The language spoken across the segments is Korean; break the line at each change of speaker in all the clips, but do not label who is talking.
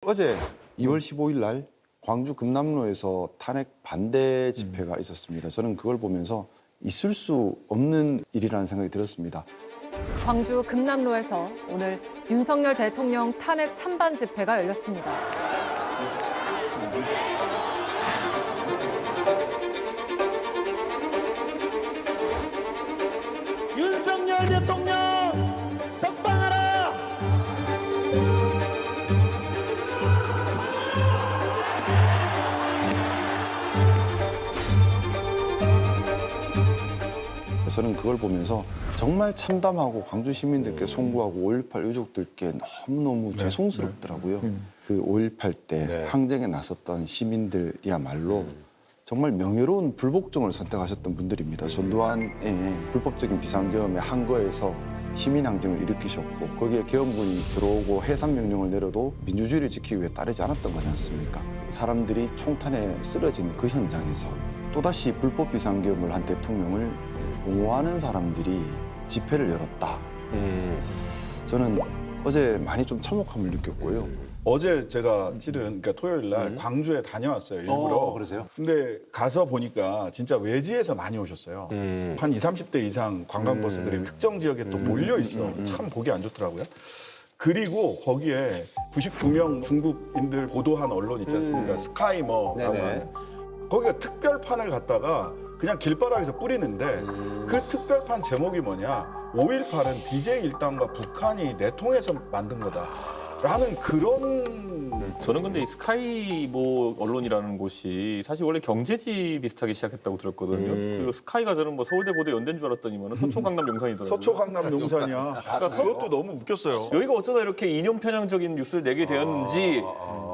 어제 2월 15일 날 광주 금남로에서 탄핵 반대 집회가 있었습니다. 저는 그걸 보면서 있을 수 없는 일이라는 생각이 들었습니다.
광주 금남로에서 오늘 윤석열 대통령 탄핵 찬반 집회가 열렸습니다.
윤석열 대통령 석방하라!
저는 그걸 보면서 정말 참담하고 광주 시민들께 송구하고 5.18 유족들께 너무너무 죄송스럽더라고요. 그 5.18 때 항쟁에 나섰던 시민들이야말로 정말 명예로운 불복종을 선택하셨던 분들입니다. 전두환의 불법적인 비상계엄의 한거에서 시민항쟁을 일으키셨고 거기에 계엄군이 들어오고 해산명령을 내려도 민주주의를 지키기 위해 따르지 않았던 거지 않습니까? 사람들이 총탄에 쓰러진 그 현장에서 또다시 불법 비상계엄을 한 대통령을 옹호하는 사람들이 집회를 열었다. 저는 어제 많이 좀 참혹함을 느꼈고요.
어제 제가 실은 그러니까 토요일 날 광주에 다녀왔어요, 일부러.
그러세요?
근데 가서 보니까 진짜 외지에서 많이 오셨어요. 한 20, 30대 이상 관광버스들이 특정 지역에 또 몰려 있어. 참 보기 안 좋더라고요. 그리고 거기에 99명 중국인들 보도한 언론 있지 않습니까? 스카이머라고 하는. 거기가 특별판을 갖다가 그냥 길바닥에서 뿌리는데 그 특별판 제목이 뭐냐? 5.18은 DJ 일당과 북한이 내통해서 만든 거다. 라는 그런
저는 근데 이 스카이 뭐 언론이라는 곳이 사실 원래 경제지 비슷하게 시작했다고 들었거든요. 그리고 스카이가 저는 뭐 서울대 고대 연대인 줄 알았더니만 서초 강남 용산이더라고요.
서초 강남 용산이야. 그것도 너무 웃겼어요.
여기가 어쩌다 이렇게 이념 편향적인 뉴스를 내게 되었는지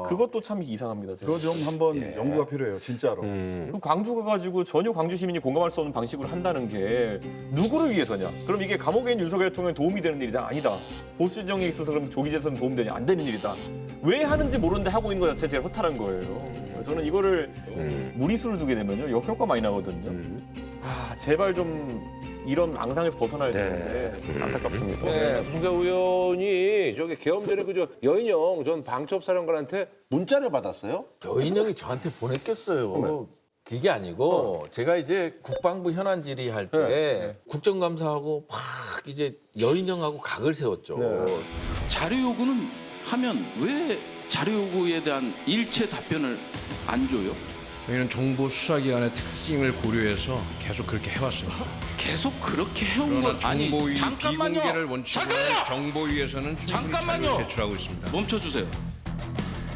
그것도 참 이상합니다. 제가.
그거 좀 한번 연구가 필요해요, 진짜로.
그리고 광주 가가지고 전혀 광주 시민이 공감할 수 없는 방식으로 한다는 게 누구를 위해서냐? 그럼 이게 감옥에 있는 윤석열 대통령에 도움이 되는 일이다? 아니다. 보수 정에 있어서 그럼 조기 재선 도움되냐? 안 되는 일이다. 왜 하는지 모르는데 하고 있는 것 자체가 제일 허탈한 거예요. 저는 이거를 무리수를 두게 되면요 역효과 많이 나거든요. 제발 좀 이런 앙상에서 벗어나야 되는데 안타깝습니다.
네, 송대호 의원이 저기 계엄 전에 그저 여인영 전 방첩사령관한테 문자를 받았어요.
여인형이 저한테 보냈겠어요. 그게 아니고 제가 이제 국방부 현안 질의할 때 국정감사하고 막 이제 여인형하고 각을 세웠죠.
자료 요구는 하면 왜 자료 요구에 대한 일체 답변을 안 줘요?
저희는 정보 수사기관의 특징을 고려해서 계속 그렇게 해왔습니다.
계속 그렇게 해온 건
그러나
아니
정보위
잠깐만요.
비공개를 원칙으로
잠깐만요.
정보위에서는 충분히
잠깐만요.
자료를 제출하고 있습니다.
멈춰주세요.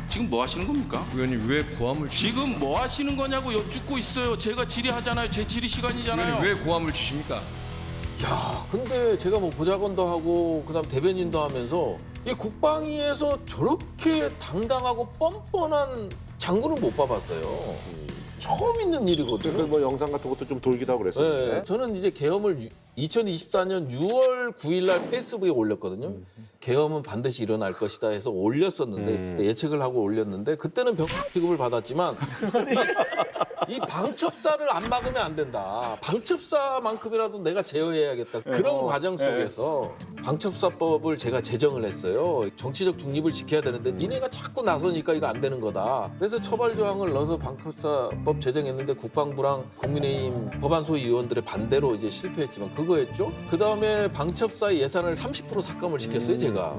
지금 뭐 하시는 겁니까?
의원님 왜 고함을 치십니까?
지금 뭐 하시는 거냐고 여쭙고 있어요. 제가 질의하잖아요. 제 질의 시간이잖아요.
의원님 왜 고함을 치십니까?
야, 근데 제가 뭐 보좌관도 하고 그다음 대변인도 하면서 이 국방위에서 저렇게 당당하고 뻔뻔한 장군을 못 봐봤어요. 처음 있는 일이거든요.
뭐 영상 같은 것도 좀 돌기도 하고 그랬었는데.
네, 저는 이제 계엄을 2024년 6월 9일 날 페이스북에 올렸거든요. 계엄은 반드시 일어날 것이다 해서 올렸었는데 예측을 하고 올렸는데 그때는 병역 취급을 받았지만 이 방첩사를 안 막으면 안 된다. 방첩사만큼이라도 내가 제어해야겠다. 그런 과정 속에서 방첩사법을 제가 제정을 했어요. 정치적 중립을 지켜야 되는데 니네가 자꾸 나서니까 이거 안 되는 거다. 그래서 처벌 조항을 넣어서 방첩사법 제정했는데 국방부랑 국민의힘 법안소위 의원들의 반대로 이제 실패했지만 그거 했죠. 그다음에 방첩사 예산을 30% 삭감을 시켰어요, 제가.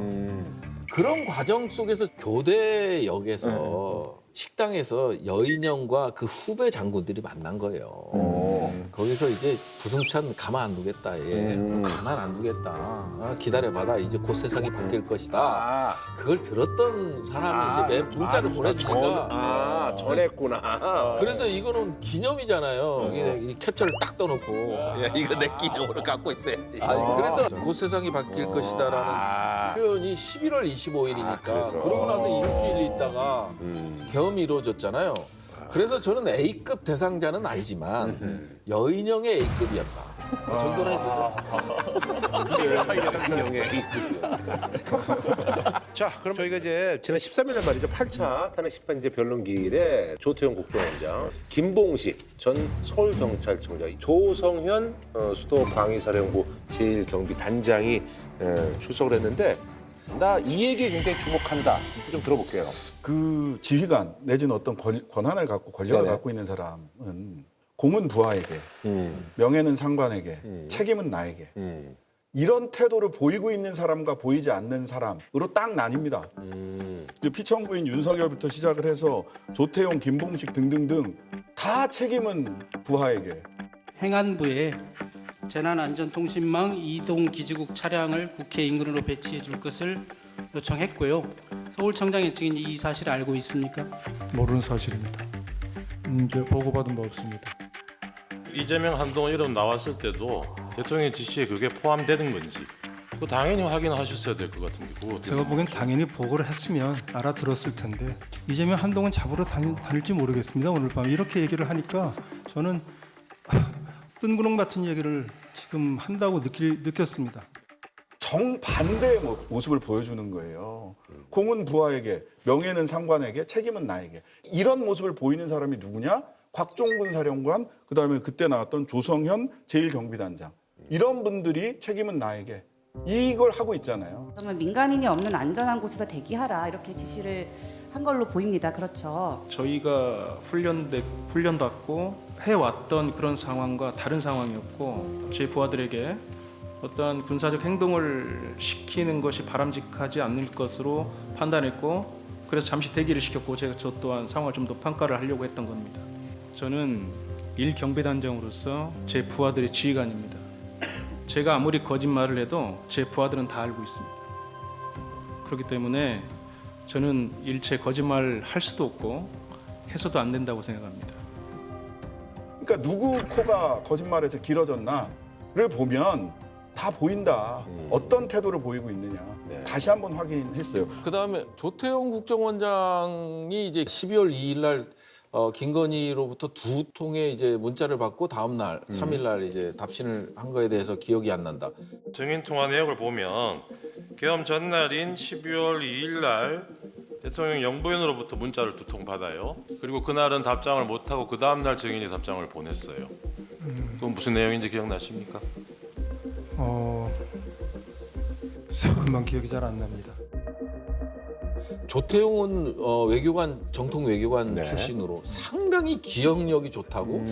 그런 과정 속에서 교대역에서 식당에서 여인영과 그 후배 장군들이 만난 거예요. 거기서 이제 부승찬 가만 안 두겠다. 얘. 가만 안 두겠다. 기다려봐라. 이제 곧 세상이 바뀔 것이다. 그걸 들었던 사람이 이제 문자를 보내주니까.
전했구나.
그래서 이거는 기념이잖아요. 이 캡처를 딱 떠놓고 야, 이거 내 기념으로 갖고 있어야지. 그래서 곧 세상이 바뀔 것이다라는 표현이 11월 25일이니까 그러고 나서 일주일 있다가 계엄이 이루어졌잖아요. 그래서 저는 A급 대상자는 아니지만 여인형의 A급이었다. 정도는
자, 그럼 저희가 이제 지난 13일 날 말이죠. 8차 탄핵 심판 이제 변론기일에 조태용 국정원장, 김봉식 전 서울경찰청장, 조성현 수도방위사령부 제1경비단장이 출석을 했는데 나 이 얘기에 굉장히 주목한다. 좀 들어볼게요.
그 지휘관 내지는 어떤 권한을 갖고 권력을
네네.
갖고 있는 사람은 공은 부하에게, 명예는 상관에게, 책임은 나에게. 이런 태도를 보이고 있는 사람과 보이지 않는 사람으로 딱 나뉩니다. 이제 피청구인 윤석열부터 시작을 해서 조태용, 김봉식 등등등 다 책임은 부하에게.
행안부에 재난안전통신망 이동 기지국 차량을 국회 인근으로 배치해 줄 것을 요청했고요. 서울청장의 측은 이 사실을 알고 있습니까?
모르는 사실입니다. 이제 보고받은 바 없습니다.
이재명, 한동훈 이름 나왔을 때도 대통령의 지시에 그게 포함되는 건지 그 당연히 확인하셨어야 될 것 같은데 그거 어떻게
제가 보기엔 당연히 보고를 했으면 알아들었을 텐데 이재명 한동훈 잡으러 다닐지 모르겠습니다. 오늘 밤에 이렇게 얘기를 하니까 저는 뜬구렁 같은 얘기를 지금 한다고 느꼈습니다.
정반대의 모습을 보여주는 거예요. 공은 부하에게, 명예는 상관에게, 책임은 나에게. 이런 모습을 보이는 사람이 누구냐? 곽종근 사령관, 그다음에 그때 나왔던 조성현 제1경비단장. 이런 분들이 책임은 나에게. 이걸 하고 있잖아요.
그러면 민간인이 없는 안전한 곳에서 대기하라 이렇게 지시를 한 걸로 보입니다. 그렇죠.
저희가 훈련받고 해왔던 그런 상황과 다른 상황이었고 제 부하들에게 어떠한 군사적 행동을 시키는 것이 바람직하지 않을 것으로 판단했고 그래서 잠시 대기를 시켰고 저 또한 상황을 좀 더 평가를 하려고 했던 겁니다. 저는 1경비단장으로서 제 부하들의 지휘관입니다. 제가 아무리 거짓말을 해도 제 부하들은 다 알고 있습니다. 그렇기 때문에 저는 일체 거짓말 할 수도 없고 해서도 안 된다고 생각합니다.
그러니까 누구 코가 거짓말에서 길어졌나를 보면 다 보인다. 어떤 태도를 보이고 있느냐. 다시 한번 확인했어요.
그다음에 조태용 국정원장이 이제 12월 2일 날 김건희로부터 2통의 이제 문자를 받고 다음 날 3일 날 이제 답신을 한 거에 대해서 기억이 안 난다.
증인 통화 내역을 보면 계엄 전날인 12월 2일 날 대통령 영부인으로부터 문자를 2통 받아요. 그리고 그날은 답장을 못 하고 그 다음 날 증인이 답장을 보냈어요. 그건 무슨 내용인지 기억나십니까?
금방 기억이 잘 안 납니다.
조태용은 외교관 정통 외교관 출신으로 상당히 기억력이 좋다고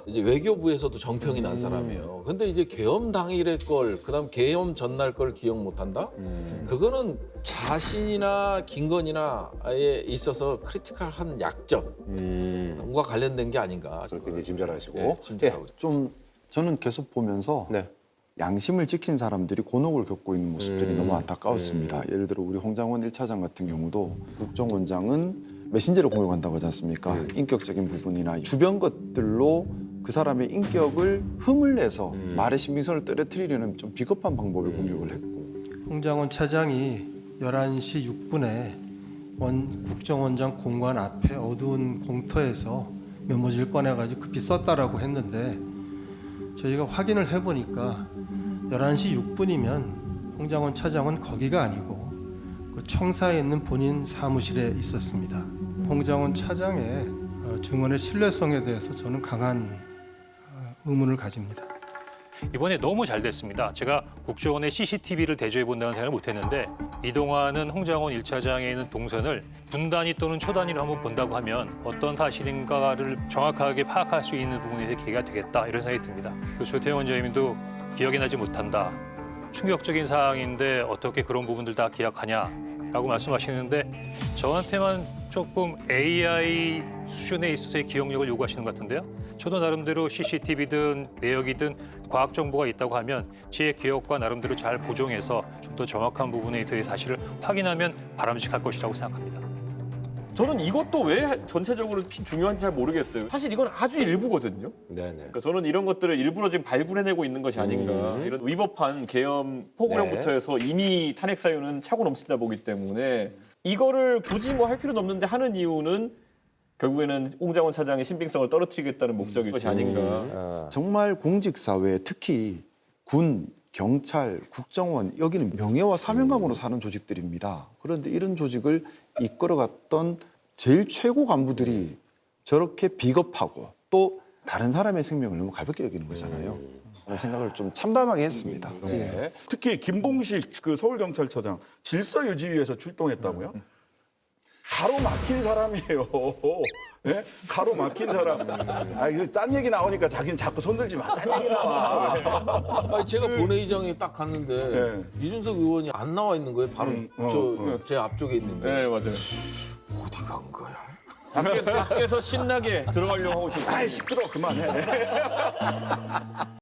이제 외교부에서도 정평이 난 사람이에요. 근데 이제 계엄 당일의 걸 그다음 계엄 전날 걸 기억 못 한다? 그거는 자신이나 김건희나에 있어서 크리티컬한 약점과 관련된 게 아닌가.
그렇게 이제 짐작하시고.
네, 짐작하고 있습니다.
좀 저는 계속 보면서 양심을 지킨 사람들이 곤혹을 겪고 있는 모습들이 너무 안타까웠습니다. 예를 들어 우리 홍장원 1차장 같은 경우도 국정원장은 메신저를 공유한다고 하지 않습니까? 인격적인 부분이나 주변 것들로 그 사람의 인격을 흠을 내서 말의 신빙성을 떨어뜨리려는 좀 비겁한 방법을 공격을 했고
홍장원 차장이 11시 6분에 국정원장 공관 앞에 어두운 공터에서 메모지를 꺼내가지고 급히 썼다라고 했는데 저희가 확인을 해보니까 11시 6분이면 홍장원 차장은 거기가 아니고 그 청사에 있는 본인 사무실에 있었습니다. 홍장원 차장의 증언의 신뢰성에 대해서 저는 강한 의문을 가집니다.
이번에 너무 잘 됐습니다. 제가 국정원의 CCTV를 대조해 본다는 생각을 못했는데 이동하는 홍장원 1차장에 있는 동선을 분단위 또는 초단위로 한번 본다고 하면 어떤 사실인가를 정확하게 파악할 수 있는 부분에 대해 기회가 되겠다 이런 생각이 듭니다. 조태용 원장님도 기억이 나지 못한다. 충격적인 사항인데 어떻게 그런 부분들 다 기억하냐라고 말씀하시는데 저한테만 조금 AI 수준에 있어서의 기억력을 요구하시는 것 같은데요. 저도 나름대로 CCTV든 내역이든 과학 정보가 있다고 하면 제 기억과 나름대로 잘 보정해서 좀 더 정확한 부분에 대해 사실을 확인하면 바람직할 것이라고 생각합니다.
저는 이것도 왜 전체적으로 중요한지 잘 모르겠어요. 사실 이건 아주 일부거든요. 그러니까 저는 이런 것들을 일부러 지금 발굴해내고 있는 것이 아닌가. 이런 위법한 계엄 포고령부터 해서 이미 탄핵 사유는 차고 넘친다 보기 때문에 이거를 굳이 뭐 할 필요는 없는데 하는 이유는 결국에는 홍장원 차장의 신빙성을 떨어뜨리겠다는 목적인 것이 아닌가.
정말 공직사회에 특히 군, 경찰, 국정원 여기는 명예와 사명감으로 사는 조직들입니다. 그런데 이런 조직을 이끌어갔던 제일 최고 간부들이 저렇게 비겁하고 또 다른 사람의 생명을 너무 가볍게 여기는 거잖아요. 그런 생각을 좀 참담하게 했습니다.
네. 특히 김봉식 그 서울경찰서장 질서 유지 위해서 출동했다고요? 가로막힌 사람이에요. 예? 가로막힌 사람. 아, 이거 딴 얘기 나오니까 자기는 자꾸 손들지 마. 딴 얘기 나와.
아니, 제가 본회의장에 딱 갔는데
네.
이준석 의원이 안 나와 있는 거예요. 바로 제 앞쪽에 있는데.
네, 맞아요.
어디 간 거야?
밖에서 신나게 들어가려고 하고 있었죠.
아이, 시끄러워. 그만해.